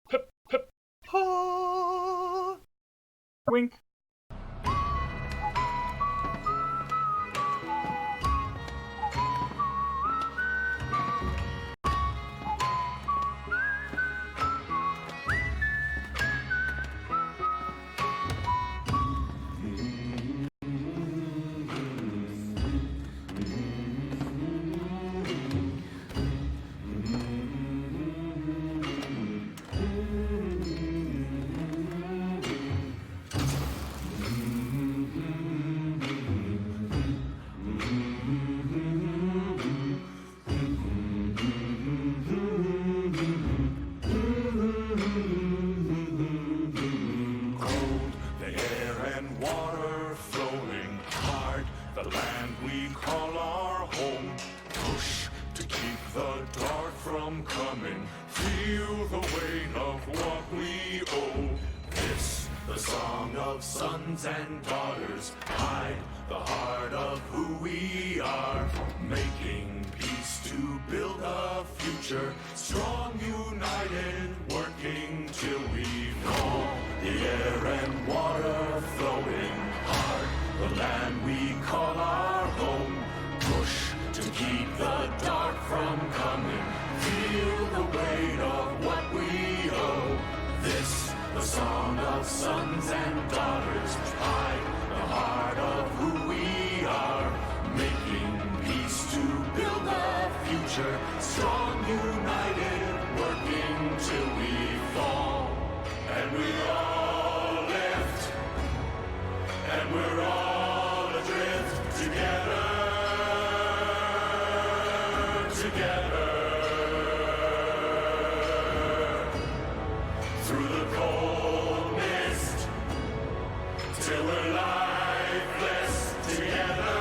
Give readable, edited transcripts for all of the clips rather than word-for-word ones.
Pip, pip, ha! Wink. Coming, feel the weight of what we owe. This, the song of sons and daughters, hide the heart of who we are. Making peace to build a future, strong, united, working till we fall. The air and water flowing hard, the land we call our home. Push to keep the dark from coming. Feel the weight of what we owe. This, the song of sons and daughters, hide the heart of who we are. Making peace to build a future, strong, united, working till we fall. And we all lift, and we're all adrift together. Through the cold mist, till we're lifeless together.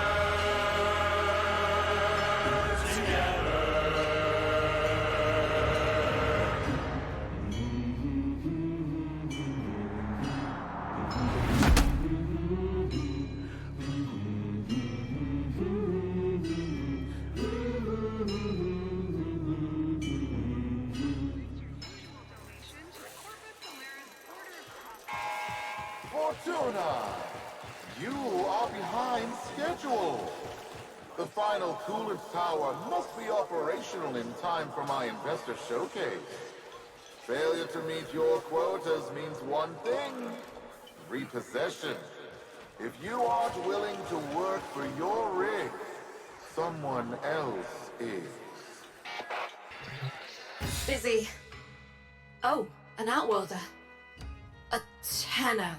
Fortuna! You are behind schedule. The final coolant tower must be operational in time for my investor showcase. Failure to meet your quotas means one thing: repossession. If you aren't willing to work for your rig, someone else is. Busy. Oh, an outworlder. A Tenno.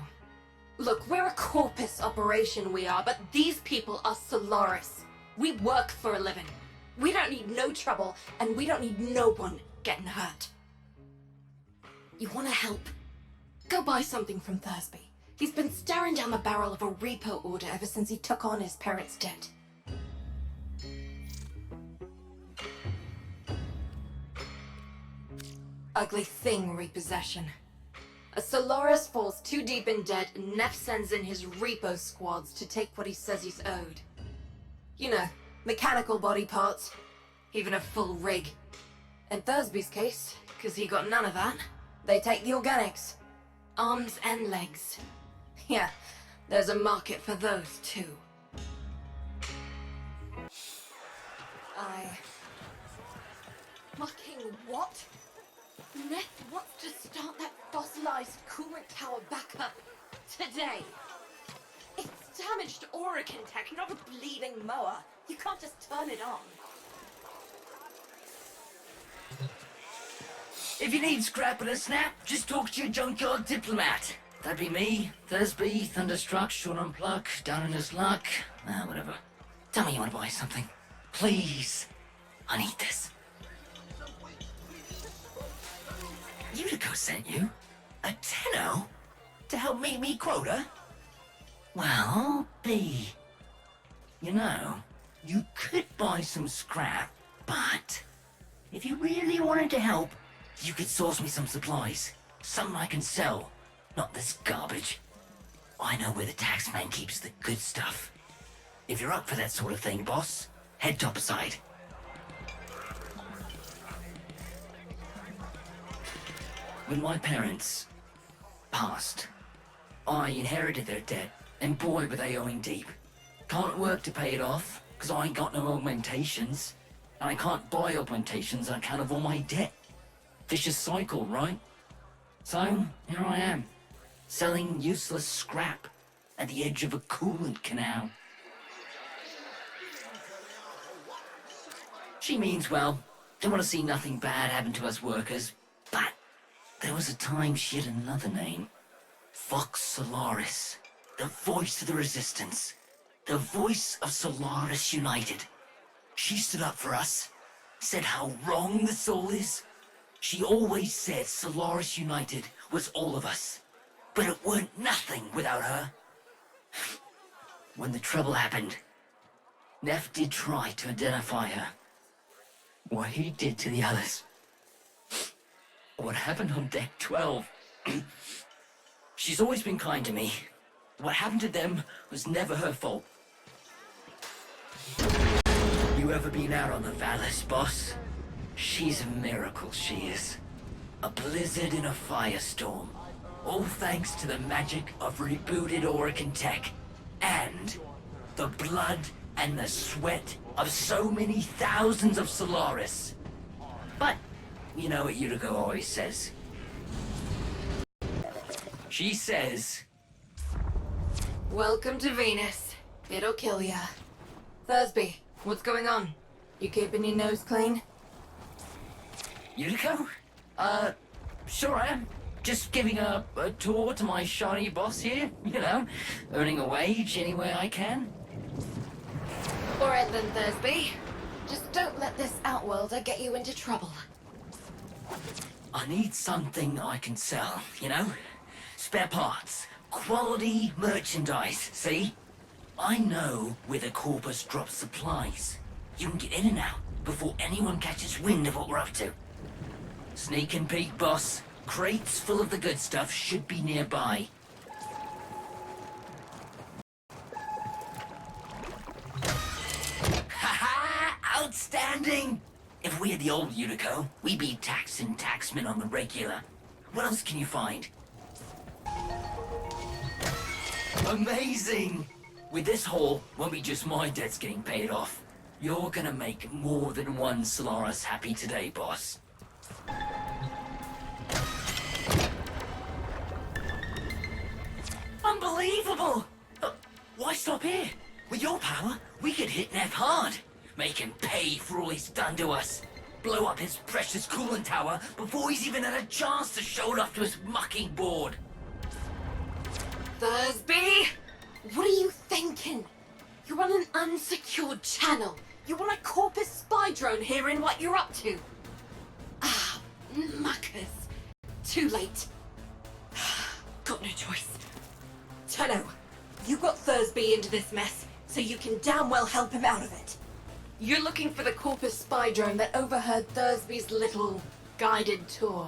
Look, we're a corpus operation, we are, but these people are Solaris. We work for a living. We don't need no trouble, and we don't need no one getting hurt. You wanna help? Go buy something from Thursby. He's been staring down the barrel of a repo order ever since he took on his parents' debt. Ugly thing, repossession. A Solaris falls too deep in debt, and Neff sends in his repo squads to take what he says he's owed. You know, mechanical body parts, even a full rig. In Thursby's case, because he got none of that, they take the organics. Arms and legs. Yeah, there's a market for those too. Fucking what? Neff wants to start that fossilized coolant tower back up today. It's damaged Oregon tech, not a bleeding mower. You can't just turn it on. If you need scrap and a snap, just talk to your junkyard diplomat. That'd be me, Thursby, Thunderstruck, Sean Unpluck, Down in his luck, whatever. Tell me you want to buy something. Please. I need this. Utico sent you? A Tenno? To help meet me quota? Well, B. You know, you could buy some scrap, but if you really wanted to help, you could source me some supplies. Something I can sell, not this garbage. I know where the taxman keeps the good stuff. If you're up for that sort of thing, boss, head topside. when my parents passed, I inherited their debt, and boy were they owing deep. Can't work to pay it off, because I ain't got no augmentations. And I can't buy augmentations on account of all my debt. Vicious cycle, right? So, here I am, selling useless scrap at the edge of a coolant canal. She means well. Don't want to see nothing bad happen to us workers. But there was a time she had another name. Fox Solaris. The voice of the resistance. The voice of Solaris United. She stood up for us. Said how wrong this all is. She always said Solaris United was all of us. But it weren't nothing without her. When the trouble happened, Neff did try to identify her. What he did to the others. What happened on deck 12. She's always been kind to me. What happened to them was never her fault. You ever been out on the Valis, boss? She's a miracle, she is. A blizzard in a firestorm. All thanks to the magic of rebooted Orican tech. And the blood and the sweat of so many thousands of Solaris. But, you know what Yuriko always says. She says, Welcome to Venus. It'll kill ya. Thursby, what's going on? You keeping your nose clean? Yuriko? Sure I am. Just giving a tour to my shiny boss here, you know, earning a wage any way I can. Alright then, Thursby. Just don't let this outworlder get you into trouble. I need something I can sell, you know? Spare parts, quality merchandise, see? I know where the Corpus drops supplies. You can get in and out before anyone catches wind of what we're up to. Sneak and peek, boss. Crates full of the good stuff should be nearby. Ha-ha! Outstanding! If we had the old Yuriko, we'd be taxing taxmen on the regular. What else can you find? Amazing! With this haul, won't be just my debts getting paid off. You're gonna make more than one Solaris happy today, boss. Unbelievable! Why stop here? With your power, we could hit Neff hard. Make him pay for all he's done to us. Blow up his precious coolant tower before he's even had a chance to show it off to his mucking board. Thursby! What are you thinking? You're on an unsecured channel. You want a Corpus spy drone hearing what you're up to? Ah, muckers. Too late. Got no choice. Tenno, you got Thursby into this mess, so you can damn well help him out of it. You're looking for the Corpus spy drone that overheard Thursby's little guided tour.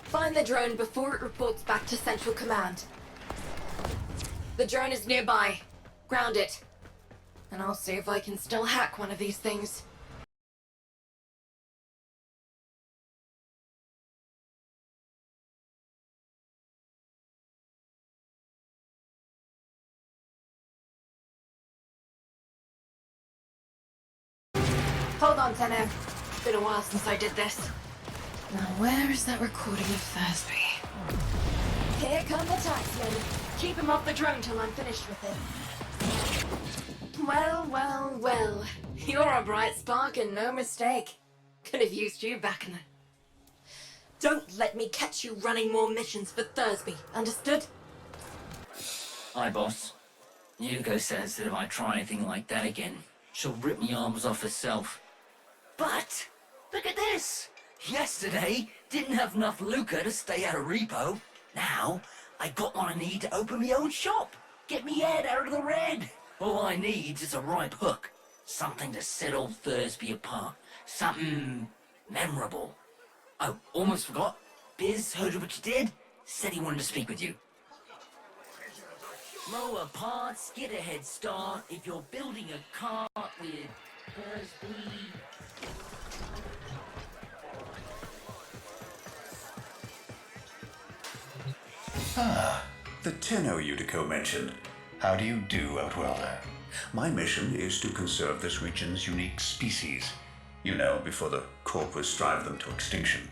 Find the drone before it reports back to Central Command. The drone is nearby. Ground it. And I'll see if I can still hack one of these things. Hold on, Tenno. It's been a while since I did this. Now where is that recording of Thursby? Here come the taxmen. Keep him off the drone till I'm finished with him. Well, well, well. You're a bright spark and no mistake. Could have used you back in the... Don't let me catch you running more missions for Thursby, understood? Hi, boss. Yuriko says that if I try anything like that again, she'll rip me arms off herself. But, look at this! Yesterday, didn't have enough lucre to stay out of repo. Now, I got what I need to open my own shop. Get me head out of the red. All I need is a ripe hook. Something to set old Thursby apart. Something memorable. Oh, almost forgot. Biz heard of what you did. Said he wanted to speak with you. Lower parts, get a head start if you're building a cart with Thursby. The Tenno Yutiko mentioned. How do you do, Outwelder? My mission is to conserve this region's unique species. You know, before the Corpus drive them to extinction.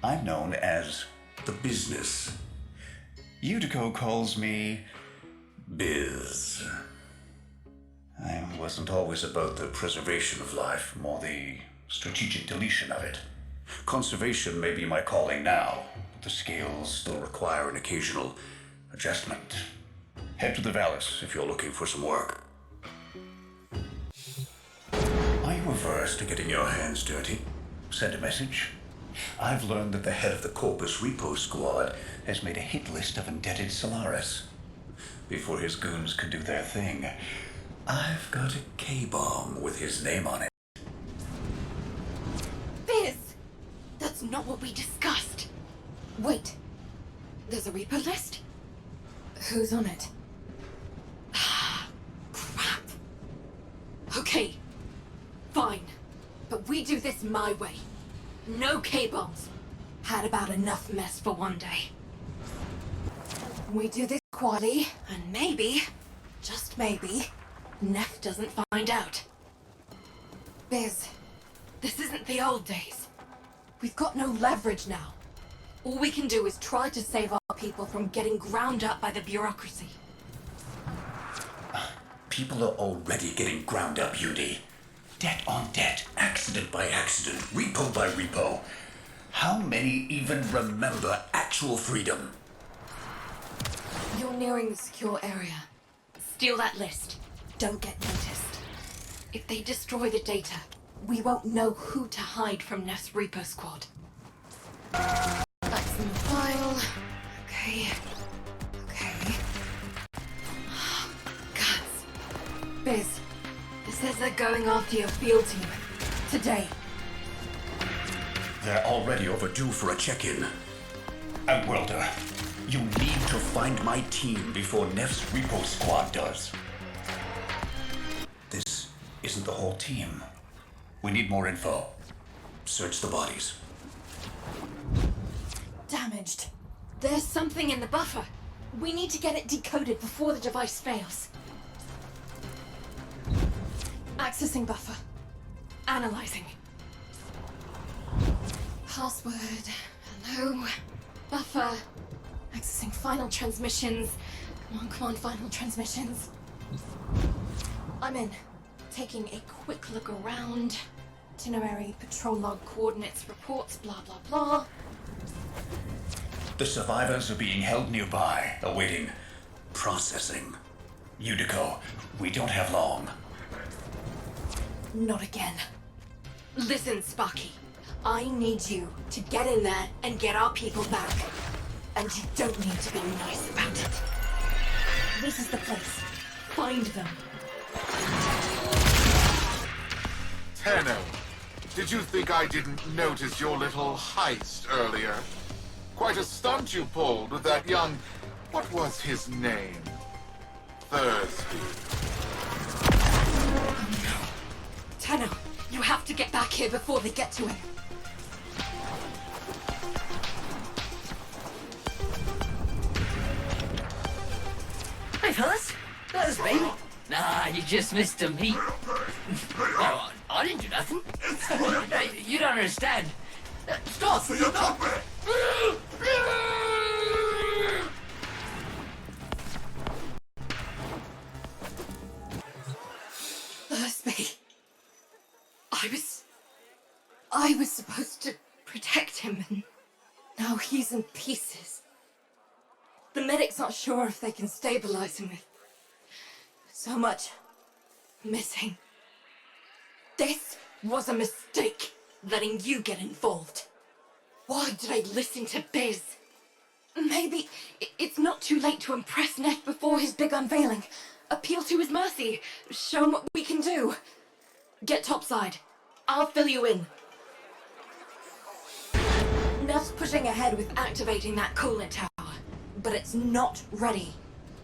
I'm known as the Business. Yutiko calls me Biz. I wasn't always about the preservation of life, more the strategic deletion of it. Conservation may be my calling now, but the scales still require an occasional adjustment. Head to the Valis if you're looking for some work. Are you averse to getting your hands dirty? Send a message. I've learned that the head of the Corpus Repo Squad has made a hit list of indebted Solaris. Before his goons can do their thing, I've got a K-bomb with his name on it. Biz! That's not what we discussed. Wait. There's a repo list? Who's on it? Crap. Okay. Fine. But we do this my way. No K-bombs. Had about enough mess for one day. We do this quietly, and maybe, just maybe, Neff doesn't find out. Biz, this isn't the old days. We've got no leverage now. All we can do is try to save our people from getting ground up by the bureaucracy. People are already getting ground up, Udi. Debt on debt, accident by accident, repo by repo. How many even remember actual freedom? You're nearing the secure area. Steal that list. Don't get noticed. If they destroy the data, we won't know who to hide from Neff's repo squad. That's in the file. Okay. Guts. Biz, it says they're going after your field team. Today. They're already overdue for a check-in. Outworlder, you need to find my team before Neff's repo squad does. This isn't the whole team. We need more info. Search the bodies. Damaged. There's something in the buffer. We need to get it decoded before the device fails. Accessing buffer. Analyzing. Password. Hello. Buffer. Accessing final transmissions. Come on, final transmissions. I'm in. Taking a quick look around. Itinerary, patrol log, coordinates, reports, blah, blah, blah. The survivors are being held nearby, awaiting processing. Yutiko, we don't have long. Not again. Listen, Sparky. I need you to get in there and get our people back. And you don't need to be nice about it. This is the place. Find them. Tenno, did you think I didn't notice your little heist earlier? Quite a stunt you pulled with that young... what was his name? Thursby. Tenno, you have to get back here before they get to him. Hey, fellas. Thursby. Nah, you just missed a meet. Oh, I didn't do nothing. You don't understand. Stop! Thursby. I was supposed to protect him, and now he's in pieces. The medics aren't sure if they can stabilize him with so much missing. This was a mistake, letting you get involved. Why did I listen to Biz? Maybe it's not too late to impress Neff before his big unveiling. Appeal to his mercy. Show him what we can do. Get topside. I'll fill you in. Neff's pushing ahead with activating that coolant tower, but it's not ready.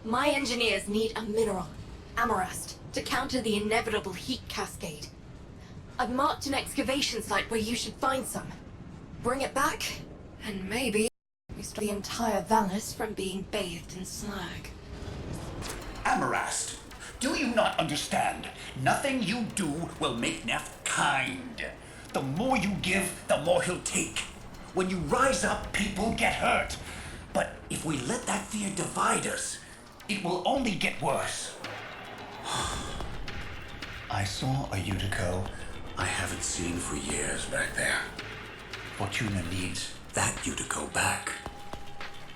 My engineers need a mineral, Amarast, to counter the inevitable heat cascade. I've marked an excavation site where you should find some. Bring it back, and maybe We stopped the entire Valis from being bathed in slag. Amarast, do you not understand? Nothing you do will make Neff kind. The more you give, the more he'll take. When you rise up, people get hurt. But if we let that fear divide us, it will only get worse. I saw a Utico I haven't seen for years back there. Fortuna needs that Utico back.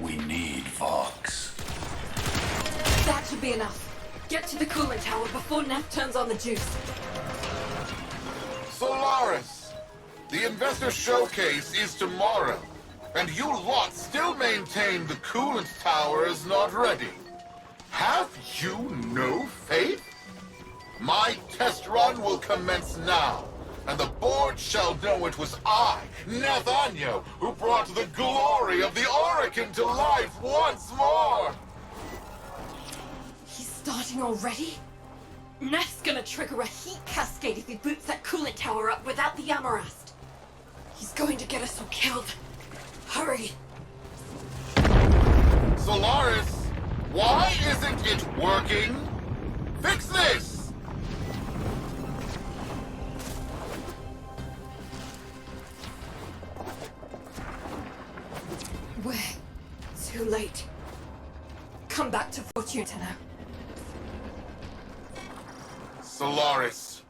We need Vox. That should be enough. Get to the coolant tower before Neff turns on the juice. Solaris! The investor showcase is tomorrow, and you lot still maintain the coolant tower is not ready. Have you no faith? My test run will commence now, and the board shall know it was I, Nathaniel, who brought the glory of the Oracle to life once more! He's starting already? Neff's gonna trigger a heat cascade if he boots that coolant tower up without the Amarast. He's going to get us all killed. Hurry! Solaris, why isn't it working? Fix this! We're too late. Come back to Fortuna now. Solaris,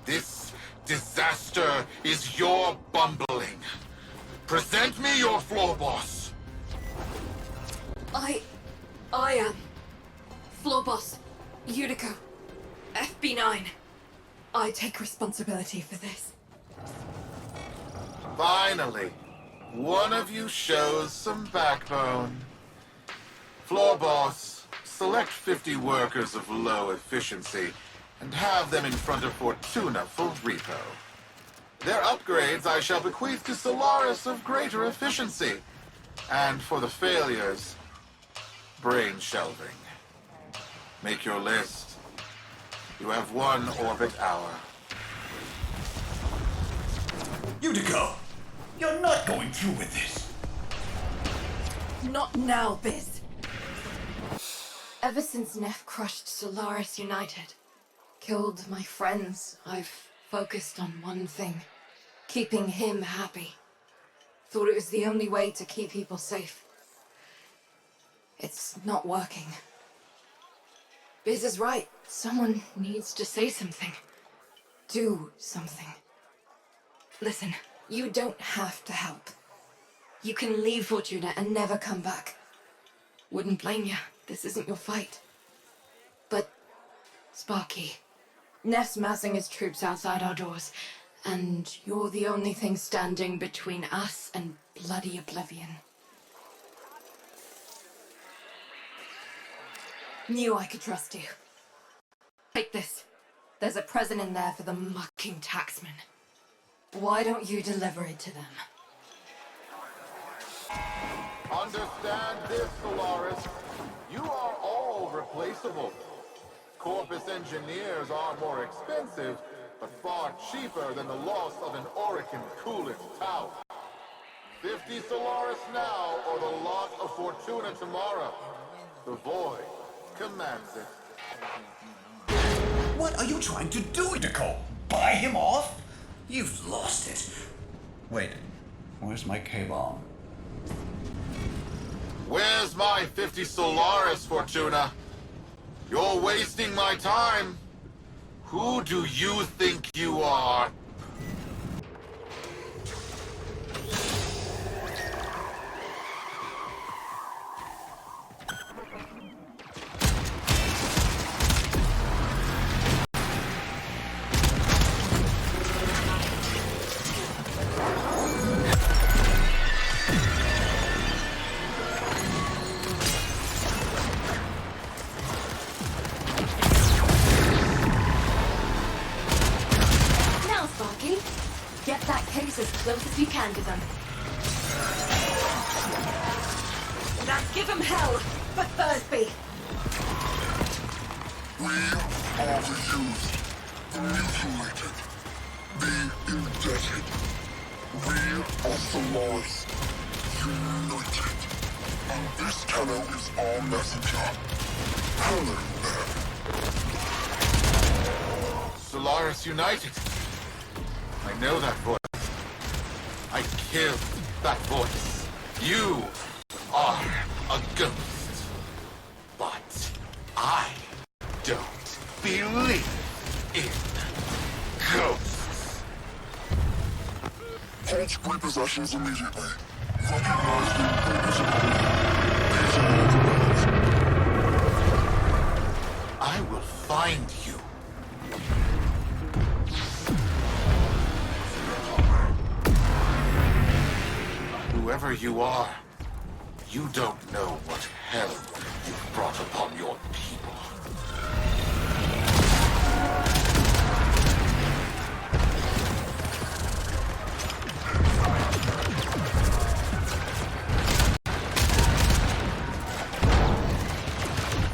this disaster is your bumbling. Present me your floor boss. I am floor boss, Utico, FB9. I take responsibility for this. Finally, one of you shows some backbone. Floor boss, select 50 workers of low efficiency and have them in front of Fortuna for repo. Their upgrades I shall bequeath to Solaris of greater efficiency. And for the failures, brain shelving. Make your list. You have 1 orbit hour. Utico, you're not going through with this. Not now, Biz. Ever since Neff crushed Solaris United, killed my friends, I've focused on one thing. Keeping him happy. Thought it was the only way to keep people safe. It's not working. Biz is right. Someone needs to say something. Do something. Listen, you don't have to help. You can leave Fortuna and never come back. Wouldn't blame you. This isn't your fight. But, Sparky, Neff's massing his troops outside our doors, and you're the only thing standing between us and bloody oblivion. Knew I could trust you. Take this. There's a present in there for the mucking taxman. Why don't you deliver it to them? Understand this, Solaris. You are all replaceable. Corpus engineers are more expensive, but far cheaper than the loss of an Oracle coolant tower. 50 Solaris now, or the lot of Fortuna tomorrow. The Void commands it. What are you trying to do, Utico? Buy him off? You've lost it. Wait, where's my K-bomb? Where's my 50 Solaris, Fortuna? You're wasting my time. Who do you think you are? Get that case as close as you can to them. Now give them hell for Thursby! We are the used, the mutilated, the indebted. We are Solaris. united. And this Tenno is our messenger. Hello there. Solaris United. I know that voice. I killed that voice. You are a ghost. But I don't believe in ghosts. Halt repossessions immediately. Recognize the importance of these are your commands. I will find you. Whoever you are, you don't know what hell you've brought upon your people.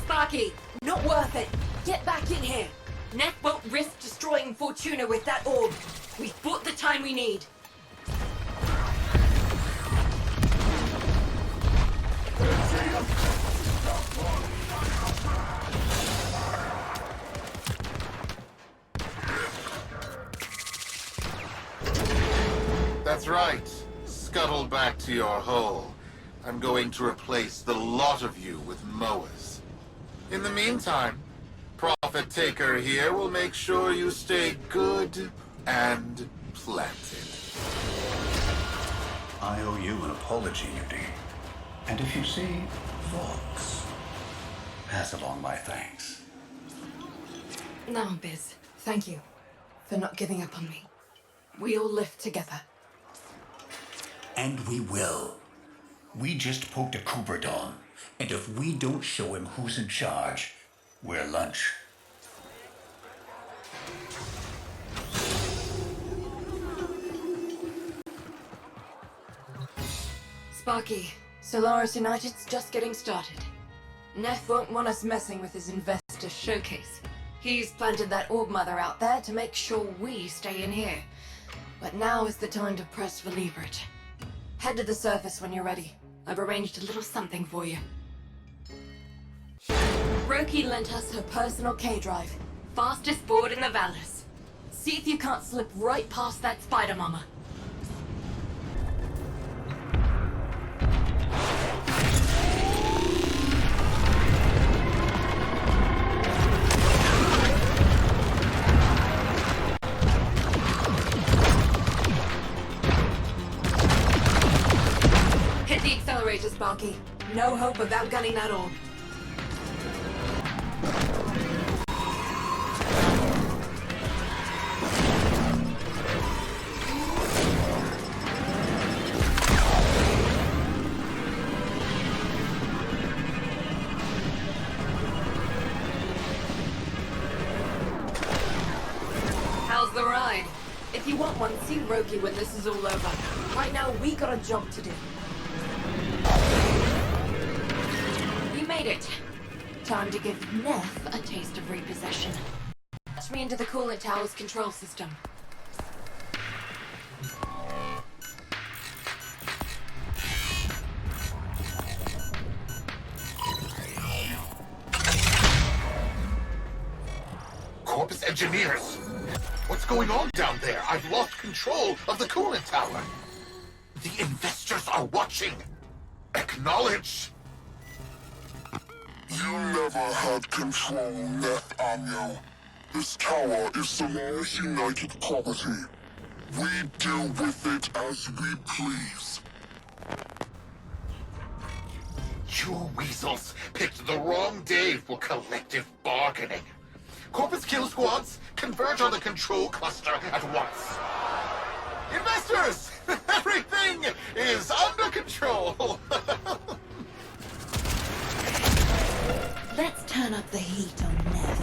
Sparky, not worth it. Get back in here. Neff won't risk destroying Fortuna with that orb. We've bought the time we need. That's right. Scuttle back to your hole. I'm going to replace the lot of you with Moas. In the meantime, Prophet Taker here will make sure you stay good and planted. I owe you an apology, UD. And if you see Vox, pass along my thanks. No, Biz. Thank you for not giving up on me. We all live together. And we will. We just poked a Cooperdon, and if we don't show him who's in charge, we're lunch. Sparky, Solaris United's just getting started. Neff won't want us messing with his investor showcase. He's planted that orb mother out there to make sure we stay in here. But now is the time to press for leverage. Head to the surface when you're ready. I've arranged a little something for you. Roki lent us her personal K-drive. Fastest board in the Valus. See if you can't slip right past that spider mama. Hit the accelerator, Sparky. No hope of outgunning that orb. How's the ride? If you want one, see Roki when this is all over. Right now, we got a job to do. You made it. Time to give Neff a taste of repossession. Touch me into the coolant tower's control system. Corpus engineers! What's going on down there? I've lost control of the coolant tower. The investors are watching. Acknowledge. You never had control, Neff Amyo. This tower is Solaris United property. We deal with it as we please. You weasels picked the wrong day for collective bargaining. Corpus kill squads, converge on the control cluster at once. Investors! Everything is under control! Let's turn up the heat on Neff.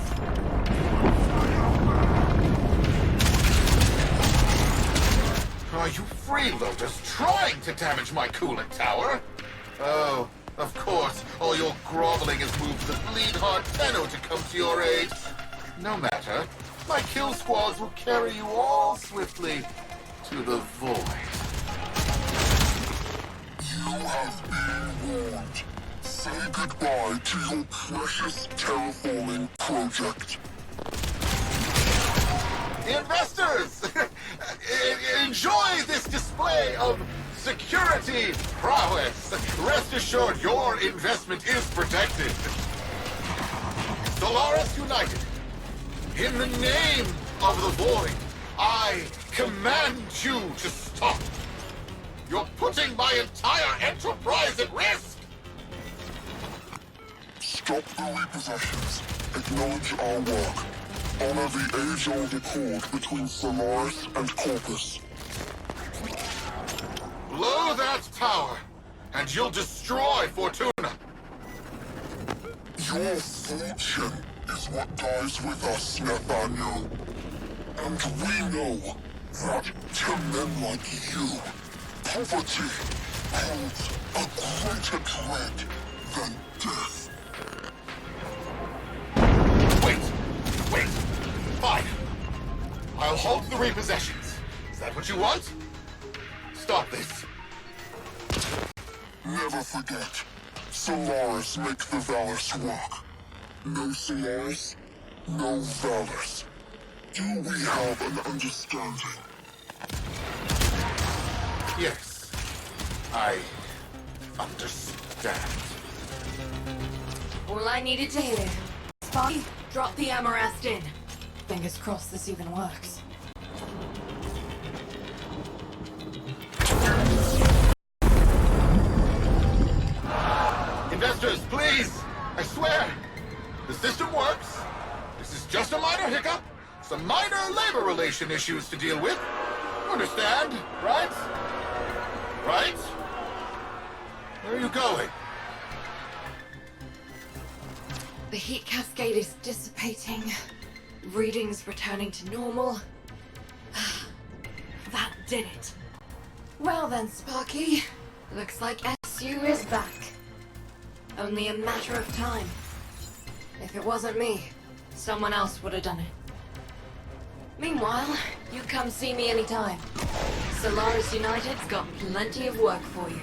Are you freeloaders trying to damage my coolant tower? Oh, of course, all your groveling has moved the bleed-hard Tenno to come to your aid. No matter, my kill squads will carry you all swiftly to the void. You goodbye to your precious terraforming project. Investors! Enjoy this display of security prowess. Rest assured your investment is protected. Solaris United, in the name of the Void, I command you to stop. You're putting my entire enterprise at risk! Stop the repossessions. Acknowledge our work. Honor the age-old accord between Solaris and Corpus. Blow that tower, and you'll destroy Fortuna. Your fortune is what dies with us, Nathaniel. And we know that to men like you, poverty holds a greater dread than death. Wait! Fine. I'll halt the repossessions. Is that what you want? Stop this. Never forget, Solaris make the Valors work. No Solaris, no Valors. Do we have an understanding? Yes, I understand. All I needed to hear. Sparky, drop the Amarest in. Fingers crossed this even works. Investors, please! I swear! The system works. This is just a minor hiccup. Some minor labor relation issues to deal with. Understand, right? Right? Where are you going? The heat cascade is dissipating. Readings returning to normal. That did it. Well then, Sparky. Looks like SU is back. Only a matter of time. If it wasn't me, someone else would have done it. Meanwhile, you come see me anytime. Solaris United's got plenty of work for you.